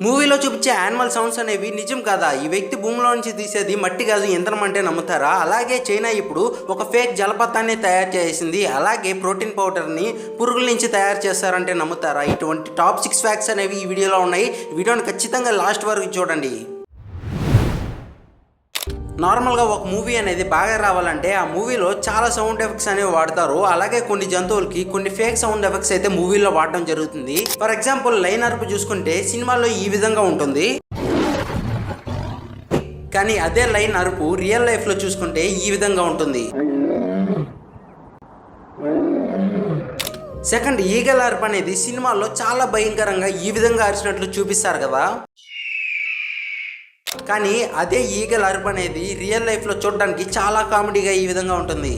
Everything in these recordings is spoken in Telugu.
మూవీలో చూపించే యానిమల్ సౌండ్స్ అనేవి నిజం కాదా? ఈ వ్యక్తి భూమిలో నుంచి తీసేది మట్టి కాదు, యంత్రం అంటే నమ్ముతారా? అలాగే చైనా ఇప్పుడు ఒక ఫేక్ జలపాతాన్ని తయారు చేసింది. అలాగే ప్రోటీన్ పౌడర్ని పురుగుల నుంచి తయారు చేస్తారంటే నమ్ముతారా? ఇటువంటి టాప్ 6 ఫ్యాక్ట్స్ అనేవి ఈ వీడియోలో ఉన్నాయి. వీడియోని ఖచ్చితంగా లాస్ట్ వరకు చూడండి. నార్మల్గా ఒక మూవీ అనేది బాగా రావాలంటే ఆ మూవీలో చాలా సౌండ్ ఎఫెక్ట్స్ అనేవి వాడతారు. అలాగే కొన్ని జంతువులకి కొన్ని ఫేక్ సౌండ్ ఎఫెక్ట్స్ అయితే మూవీలో వాడడం జరుగుతుంది. ఫర్ ఎగ్జాంపుల్ లైన్ అరుపు చూసుకుంటే సినిమాలో ఈ విధంగా ఉంటుంది, కానీ అదే లైన్ అరుపు రియల్ లైఫ్లో చూసుకుంటే ఈ విధంగా ఉంటుంది. సెకండ్, ఈగల అరుపు అనేది సినిమాల్లో చాలా భయంకరంగా ఈ విధంగా అరిచినట్లు చూపిస్తారు కదా, కానీ అదే ఈగల అరుపు అనేది రియల్ లైఫ్లో చూడడానికి చాలా కామెడీగా ఈ విధంగా ఉంటుంది.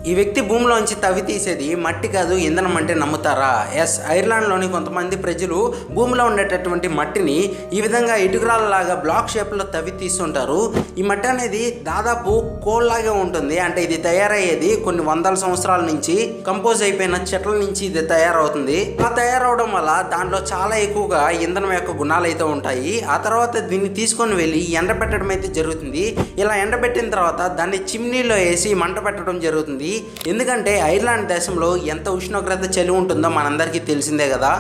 ఈ వ్యక్తి భూమిలోంచి తవ్వి తీసేది మట్టి కాదు, ఇంధనం అంటే నమ్ముతారా? ఎస్, ఐర్లాండ్లోని కొంతమంది ప్రజలు భూమిలో ఉండేటటువంటి మట్టిని ఈ విధంగా ఇటుకరాలలాగా బ్లాక్ షేప్లో తవ్వి తీస్తుంటారు. ఈ మట్టి అనేది దాదాపు కోల్లాగే ఉంటుంది. అంటే ఇది తయారయ్యేది కొన్ని వందల సంవత్సరాల నుంచి కంపోజ్ అయిపోయిన చెట్ల నుంచి ఇది తయారవుతుంది. అలా తయారవడం వల్ల దాంట్లో చాలా ఎక్కువగా ఇంధనం యొక్క గుణాలు అయితే ఉంటాయి. ఆ తర్వాత దీన్ని తీసుకొని వెళ్ళి ఎండబెట్టడం అయితే జరుగుతుంది. ఇలా ఎండబెట్టిన తర్వాత దాన్ని చిమ్నీలో వేసి మంట పెట్టడం జరుగుతుంది. ఎందుకంటే ఐర్లాండ్ దేశంలో ఎంత ఉష్ణోగ్రత చలి ఉంటుందో మనందరికీ తెలిసిందే కదా.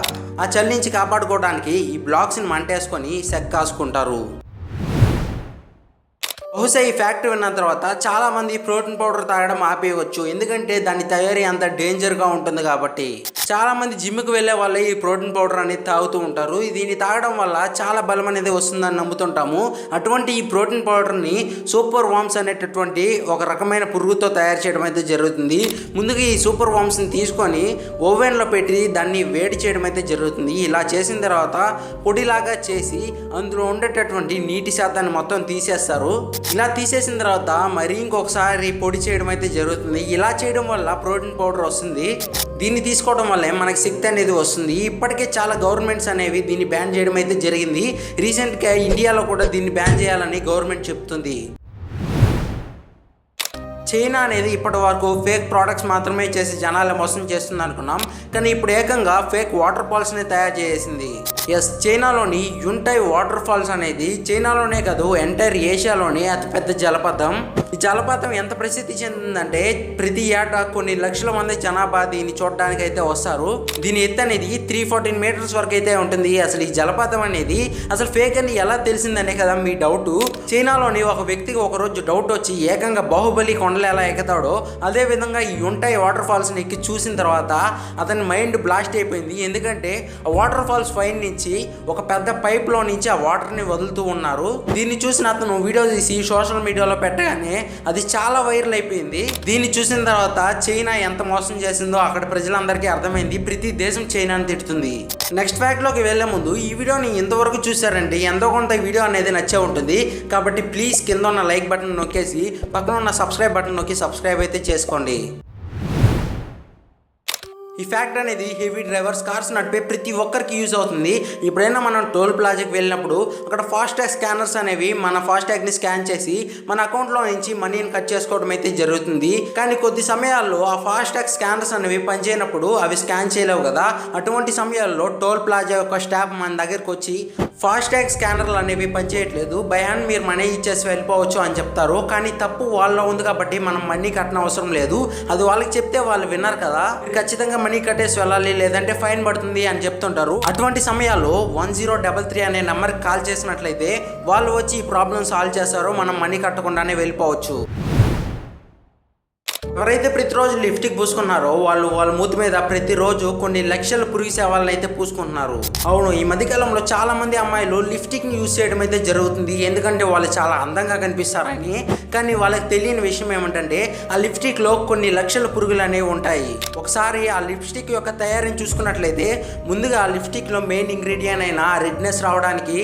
ఆ చలి నుంచి కాపాడుకోవడానికి ఈ బ్లాక్స్ని మంటేసుకొని సెక్ కాసుకుంటారు. బహుశా ఈ ఫ్యాక్ట్ విన్న తర్వాత చాలా మంది ప్రోటీన్ పౌడర్ తాగడం ఆపేయవచ్చు, ఎందుకంటే దాని తయారీ అంత డేంజర్గా ఉంటుంది కాబట్టి. చాలా మంది జిమ్కి వెళ్ళే వాళ్ళే ఈ ప్రోటీన్ పౌడర్ అనేది తాగుతూ ఉంటారు. దీన్ని తాగడం వల్ల చాలా బలం అనేది వస్తుందని నమ్ముతుంటాము. అటువంటి ఈ ప్రోటీన్ పౌడర్ని సూపర్ వామ్స్ అనేటటువంటి ఒక రకమైన పురుగుతో తయారు చేయడం అయితే జరుగుతుంది. ముందుగా ఈ సూపర్ వామ్స్ని తీసుకొని ఓవెన్లో పెట్టి దాన్ని వేడి చేయడం అయితే జరుగుతుంది. ఇలా చేసిన తర్వాత పొడిలాగా చేసి అందులో ఉండేటటువంటి నీటి శాతాన్ని మొత్తం తీసేస్తారు. ఇలా తీసేసిన తర్వాత మరి ఇంకొకసారి పొడి చేయడం అయితే జరుగుతుంది. ఇలా చేయడం వల్ల ప్రోటీన్ పౌడర్ వస్తుంది. దీన్ని తీసుకోవడం వల్లే మనకి శక్తి అనేది వస్తుంది. ఇప్పటికే చాలా గవర్నమెంట్స్ అనేవి దీన్ని బ్యాన్ చేయడం అయితే జరిగింది. రీసెంట్గా ఇండియాలో కూడా దీన్ని బ్యాన్ చేయాలని గవర్నమెంట్ చెప్తుంది. చైనా అనేది ఇప్పటి వరకు ఫేక్ ప్రోడక్ట్స్ మాత్రమే చేసి జనాలు మోసం చేస్తుంది అనుకున్నాం, కానీ ఇప్పుడు ఏకంగా ఫేక్ వాటర్ ఫాల్స్ని తయారు చేసింది. ఎస్, చైనాలోని యుంటై వాటర్ ఫాల్స్ అనేది చైనాలోనే కాదు ఎంటైర్ ఏషియాలోనే అతిపెద్ద జలపాతం. ఈ జలపాతం ఎంత ప్రసిద్ధి చెందిందంటే ప్రతి ఏటా కొన్ని లక్షల మంది జనాభా దీన్ని చూడడానికి అయితే వస్తారు. దీని ఎత్తు అనేది 314 మీటర్స్ వరకు అయితే ఉంటుంది. అసలు ఈ జలపాతం అనేది అసలు ఫేక్ అని ఎలా తెలిసిందనే కదా మీ డౌట్. చైనాలోని ఒక వ్యక్తికి ఒకరోజు డౌట్ వచ్చి ఏకంగా బాహుబలి కొండలు ఎలా ఎక్కుతాడో అదే విధంగా ఈ యుంటై వాటర్ ఫాల్స్ని ఎక్కి చూసిన తర్వాత అతని మైండ్ బ్లాస్ట్ అయిపోయింది. ఎందుకంటే ఆ వాటర్ ఫాల్స్ పైన నుంచి ఒక పెద్ద పైప్లో నుంచి ఆ వాటర్ని వదులుతూ ఉన్నారు. దీన్ని చూసిన అతను వీడియో తీసి సోషల్ మీడియాలో పెట్టగానే అది చాలా వైరల్ అయిపోయింది. దీన్ని చూసిన తర్వాత చైనా ఎంత మోసం చేసిందో అక్కడ ప్రజలందరికీ అర్థమైంది. ప్రతి దేశం చైనాని తిడుతుంది. నెక్స్ట్ ఫ్యాక్ట్లోకి వెళ్లే ముందు ఈ వీడియోని ఇంతవరకు చూసారంటే ఎంతో కొంత వీడియో అనేది నచ్చే ఉంటుంది. కాబట్టి ప్లీజ్ కింద ఉన్న లైక్ బటన్ నొక్కేసి పక్కన ఉన్న సబ్స్క్రైబ్ బటన్ నొక్కి సబ్స్క్రైబ్ అయితే చేసుకోండి. ఈ ఫ్యాక్ట్ అనేది హెవీ డ్రైవర్స్ కార్స్ నడిపే ప్రతి ఒక్కరికి యూజ్ అవుతుంది. ఎప్పుడైనా మనం టోల్ ప్లాజాకి వెళ్ళినప్పుడు అక్కడ ఫాస్టాగ్ స్కానర్స్ అనేవి మన ఫాస్టాగ్ని స్కాన్ చేసి మన అకౌంట్లో నుంచి మనీని కట్ చేసుకోవడం అయితే జరుగుతుంది. కానీ కొద్ది సమయాల్లో ఆ ఫాస్టాగ్ స్కానర్స్ అనేవి పనిచేయనప్పుడు అవి స్కాన్ చేయలేవు కదా. అటువంటి సమయాల్లో టోల్ ప్లాజా యొక్క స్టాఫ్ మన దగ్గరకు వచ్చి ఫాస్టాగ్ స్కానర్లు అనేవి పనిచేయట్లేదు, బై హ్యాండ్ మీరు మనీ ఇచ్చేసి వెళ్ళిపోవచ్చు అని చెప్తారు. కానీ తప్పు వాళ్ళలో ఉంది కాబట్టి మనం మనీ కట్టన అవసరం లేదు. అది వాళ్ళకి చెప్తే వాళ్ళు విన్నారు కదా, ఖచ్చితంగా మనీ కట్టేసి వెళ్ళాలి లేదంటే ఫైన్ పడుతుంది అని చెప్తుంటారు. అటువంటి సమయాల్లో 1033 అనే నెంబర్కి కాల్ చేసినట్లయితే వాళ్ళు వచ్చి ఈ ప్రాబ్లం సాల్వ్ చేస్తారో మనం మనీ కట్టకుండానే వెళ్ళిపోవచ్చు. ఎవరైతే ప్రతిరోజు లిప్స్టిక్ పూసుకున్నారో వాళ్ళ మూతి మీద ప్రతిరోజు కొన్ని లక్షల పురుగు సేవలను అయితే పూసుకుంటున్నారు. అవును, ఈ మధ్యకాలంలో చాలా మంది అమ్మాయిలు లిప్స్టిక్ని యూజ్ చేయడం అయితే జరుగుతుంది. ఎందుకంటే వాళ్ళు చాలా అందంగా కనిపిస్తారని. కానీ వాళ్ళకి తెలియని విషయం ఏమిటంటే ఆ లిప్స్టిక్లో కొన్ని లక్షల పురుగులు అనేవి ఉంటాయి. ఒకసారి ఆ లిప్స్టిక్ యొక్క తయారీని చూసుకున్నట్లయితే ముందుగా ఆ లిప్స్టిక్లో మెయిన్ ఇంగ్రీడియంట్ అయిన రెడ్నెస్ రావడానికి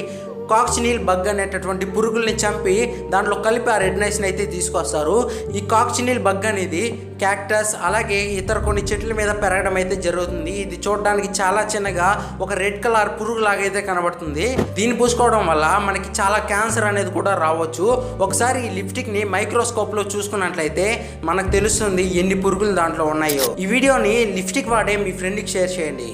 కాక్సినిల్ బగ్ అనేటటువంటి పురుగుల్ని చంపి దాంట్లో కలిపి ఆ రెడ్నెస్ని అయితే తీసుకొస్తారు. ఈ కాక్సినిల్ బగ్ అనేది క్యాక్టస్ అలాగే ఇతర కొన్ని చెట్ల మీద పెరగడం అయితే జరుగుతుంది. ఇది చూడడానికి చాలా చిన్నగా ఒక రెడ్ కలర్ పురుగు లాగైతే కనబడుతుంది. దీన్ని పూసుకోవడం వల్ల మనకి చాలా క్యాన్సర్ అనేది కూడా రావచ్చు. ఒకసారి ఈ లిప్స్టిక్ ని మైక్రోస్కోప్ లో చూసుకున్నట్లయితే మనకు తెలుస్తుంది ఎన్ని పురుగులు దాంట్లో ఉన్నాయో. ఈ వీడియోని లిప్స్టిక్ వాడే మీ ఫ్రెండ్కి షేర్ చేయండి.